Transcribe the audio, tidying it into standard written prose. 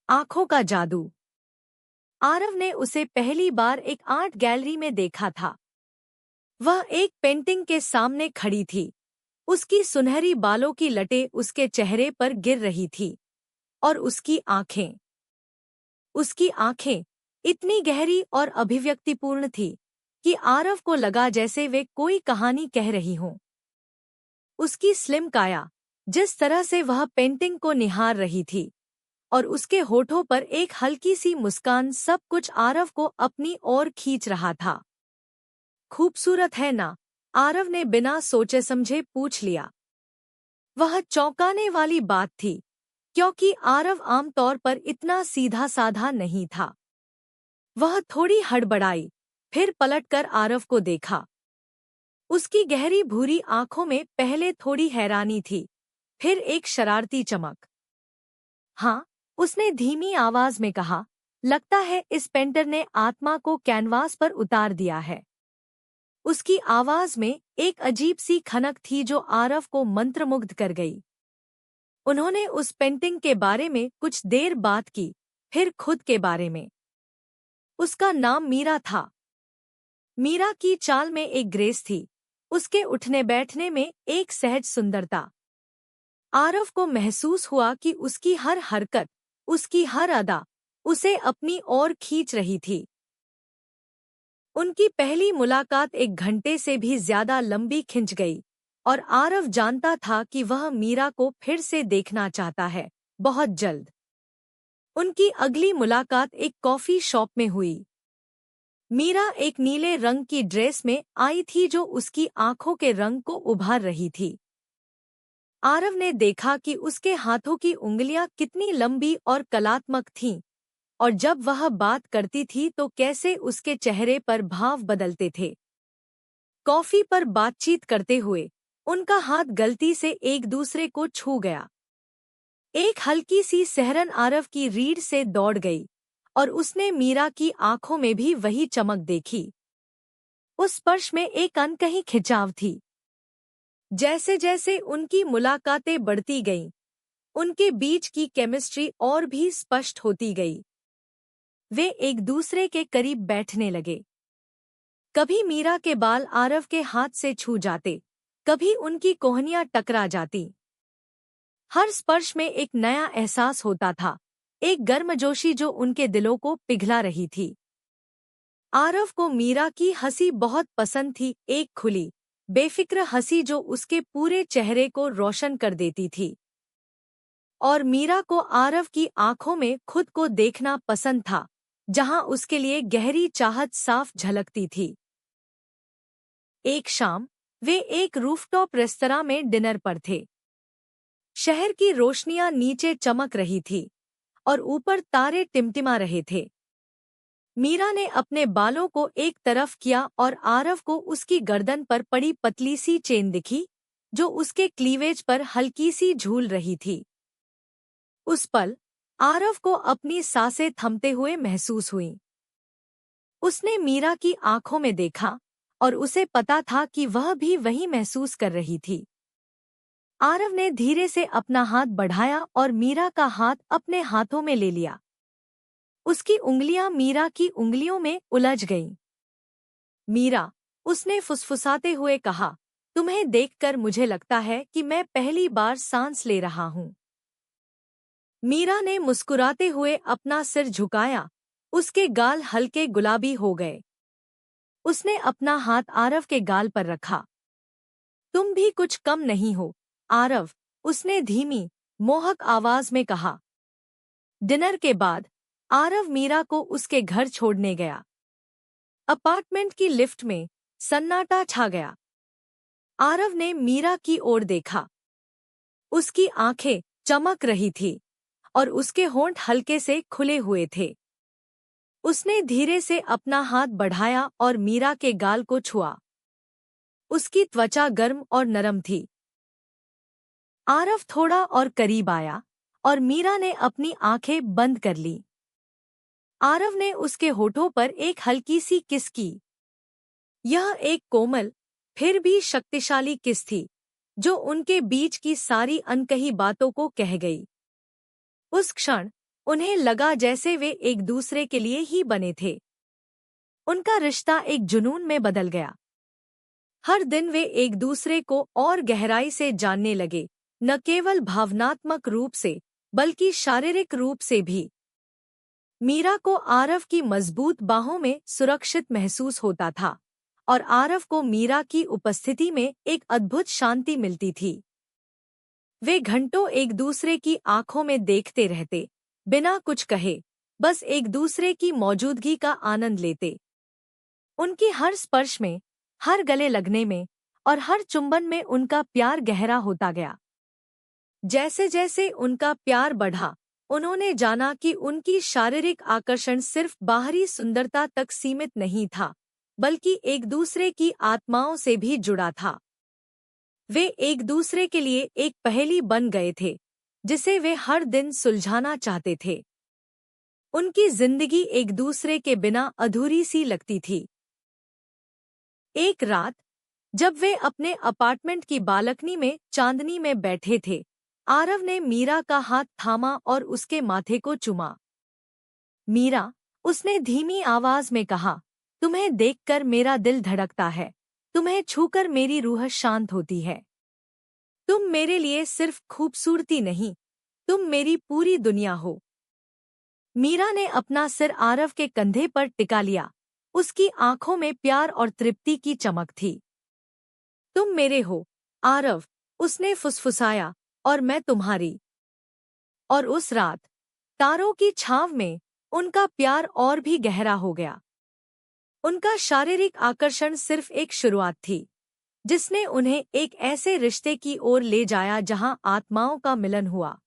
आंखों का जादू। आरव ने उसे पहली बार एक आर्ट गैलरी में देखा था। वह एक पेंटिंग के सामने खड़ी थी। उसकी सुनहरी बालों की लटें उसके चेहरे पर गिर रही थी और उसकी आंखें इतनी गहरी और अभिव्यक्तिपूर्ण थी कि आरव को लगा जैसे वे कोई कहानी कह रही हों। उसकी स्लिम काया, जिस तरह से वह पेंटिंग को निहार रही थी, और उसके होठों पर एक हल्की सी मुस्कान, सब कुछ आरव को अपनी ओर खींच रहा था। खूबसूरत है ना? आरव ने बिना सोचे समझे पूछ लिया। वह चौंकाने वाली बात थी, क्योंकि आरव आमतौर पर इतना सीधा साधा नहीं था। वह थोड़ी हड़बड़ाई, फिर पलटकर आरव को देखा। उसकी गहरी भूरी आंखों में पहले थोड़ी हैरानी थी, फिर एक शरारती चमक। हाँ, उसने धीमी आवाज में कहा, लगता है इस पेंटर ने आत्मा को कैनवास पर उतार दिया है। उसकी आवाज में एक अजीब सी खनक थी जो आरव को मंत्रमुग्ध कर गई। उन्होंने उस पेंटिंग के बारे में कुछ देर बात की, फिर खुद के बारे में। उसका नाम मीरा था। मीरा की चाल में एक ग्रेस थी, उसके उठने बैठने में एक सहज सुंदरता। आरव को महसूस हुआ कि उसकी हर हरकत, उसकी हर अदा उसे अपनी ओर खींच रही थी। उनकी पहली मुलाकात 1 घंटे से भी ज्यादा लंबी खिंच गई, और आरव जानता था कि वह मीरा को फिर से देखना चाहता है, बहुत जल्द। उनकी अगली मुलाकात एक कॉफी शॉप में हुई। मीरा एक नीले रंग की ड्रेस में आई थी जो उसकी आंखों के रंग को उभार रही थी। आरव ने देखा कि उसके हाथों की उंगलियां कितनी लंबी और कलात्मक थीं, और जब वह बात करती थी तो कैसे उसके चेहरे पर भाव बदलते थे। कॉफी पर बातचीत करते हुए उनका हाथ गलती से एक दूसरे को छू गया। एक हल्की सी सिहरन आरव की रीढ़ से दौड़ गई, और उसने मीरा की आंखों में भी वही चमक देखी। उस स्पर्श में एक अनकही खिंचाव थी। जैसे जैसे उनकी मुलाकातें बढ़ती गईं, उनके बीच की केमिस्ट्री और भी स्पष्ट होती गई। वे एक दूसरे के करीब बैठने लगे। कभी मीरा के बाल आरव के हाथ से छू जाते, कभी उनकी कोहनियां टकरा जाती। हर स्पर्श में एक नया एहसास होता था, एक गर्मजोशी जो उनके दिलों को पिघला रही थी। आरव को मीरा की हंसी बहुत पसंद थी, एक खुली, बेफिक्र हंसी जो उसके पूरे चेहरे को रोशन कर देती थी। और मीरा को आरव की आंखों में खुद को देखना पसंद था, जहां उसके लिए गहरी चाहत साफ झलकती थी। एक शाम वे एक रूफटॉप रेस्तरां में डिनर पर थे। शहर की रोशनियां नीचे चमक रही थी, और ऊपर तारे टिमटिमा रहे थे। मीरा ने अपने बालों को एक तरफ किया और आरव को उसकी गर्दन पर पड़ी पतली सी चेन दिखी, जो उसके क्लीवेज पर हल्की सी झूल रही थी। उस पल आरव को अपनी सांसें थमते हुए महसूस हुईं। उसने मीरा की आंखों में देखा, और उसे पता था कि वह भी वही महसूस कर रही थी। आरव ने धीरे से अपना हाथ बढ़ाया और मीरा का हाथ अपने हाथों में ले लिया। उसकी उंगलियां मीरा की उंगलियों में उलझ गईं। मीरा, उसने फुसफुसाते हुए कहा, तुम्हें देखकर मुझे लगता है कि मैं पहली बार सांस ले रहा हूँ। मीरा ने मुस्कुराते हुए अपना सिर झुकाया, उसके गाल हल्के गुलाबी हो गए। उसने अपना हाथ आरव के गाल पर रखा। तुम भी कुछ कम नहीं हो, आरव, उसने धीमी, मोहक आवाज में कहा। डिनर के बाद आरव मीरा को उसके घर छोड़ने गया। अपार्टमेंट की लिफ्ट में सन्नाटा छा गया। आरव ने मीरा की ओर देखा। उसकी आंखें चमक रही थी, और उसके होंठ हल्के से खुले हुए थे। उसने धीरे से अपना हाथ बढ़ाया और मीरा के गाल को छुआ। उसकी त्वचा गर्म और नरम थी। आरव थोड़ा और करीब आया, और मीरा ने अपनी आंखें बंद कर ली। आरव ने उसके होठों पर एक हल्की सी किस की। यह एक कोमल, फिर भी शक्तिशाली किस थी, जो उनके बीच की सारी अनकही बातों को कह गई। उस क्षण उन्हें लगा जैसे वे एक दूसरे के लिए ही बने थे। उनका रिश्ता एक जुनून में बदल गया। हर दिन वे एक दूसरे को और गहराई से जानने लगे, न केवल भावनात्मक रूप से बल्कि शारीरिक रूप से भी। मीरा को आरव की मजबूत बाहों में सुरक्षित महसूस होता था और आरव को मीरा की उपस्थिति में एक अद्भुत शांति मिलती थी। वे घंटों एक दूसरे की आंखों में देखते रहते, बिना कुछ कहे, बस एक दूसरे की मौजूदगी का आनंद लेते। उनकी हर स्पर्श में, हर गले लगने में और हर चुंबन में उनका प्यार गहरा होता गया। जैसे जैसे उनका प्यार बढ़ा, उन्होंने जाना कि उनकी शारीरिक आकर्षण सिर्फ बाहरी सुंदरता तक सीमित नहीं था, बल्कि एक दूसरे की आत्माओं से भी जुड़ा था। वे एक दूसरे के लिए एक पहेली बन गए थे, जिसे वे हर दिन सुलझाना चाहते थे। उनकी जिंदगी एक दूसरे के बिना अधूरी सी लगती थी। एक रात, जब वे अपने अपार्टमेंट की बालकनी में चांदनी में बैठे थे, आरव ने मीरा का हाथ थामा और उसके माथे को चूमा। मीरा, उसने धीमी आवाज में कहा, तुम्हें देखकर मेरा दिल धड़कता है, तुम्हें छूकर मेरी रूह शांत होती है। तुम मेरे लिए सिर्फ खूबसूरती नहीं, तुम मेरी पूरी दुनिया हो। मीरा ने अपना सिर आरव के कंधे पर टिका लिया, उसकी आंखों में प्यार और तृप्ति की चमक थी। तुम मेरे हो, आरव, उसने फुसफुसाया, और मैं तुम्हारी। और उस रात, तारों की छांव में, उनका प्यार और भी गहरा हो गया। उनका शारीरिक आकर्षण सिर्फ एक शुरुआत थी, जिसने उन्हें एक ऐसे रिश्ते की ओर ले जाया जहां आत्माओं का मिलन हुआ।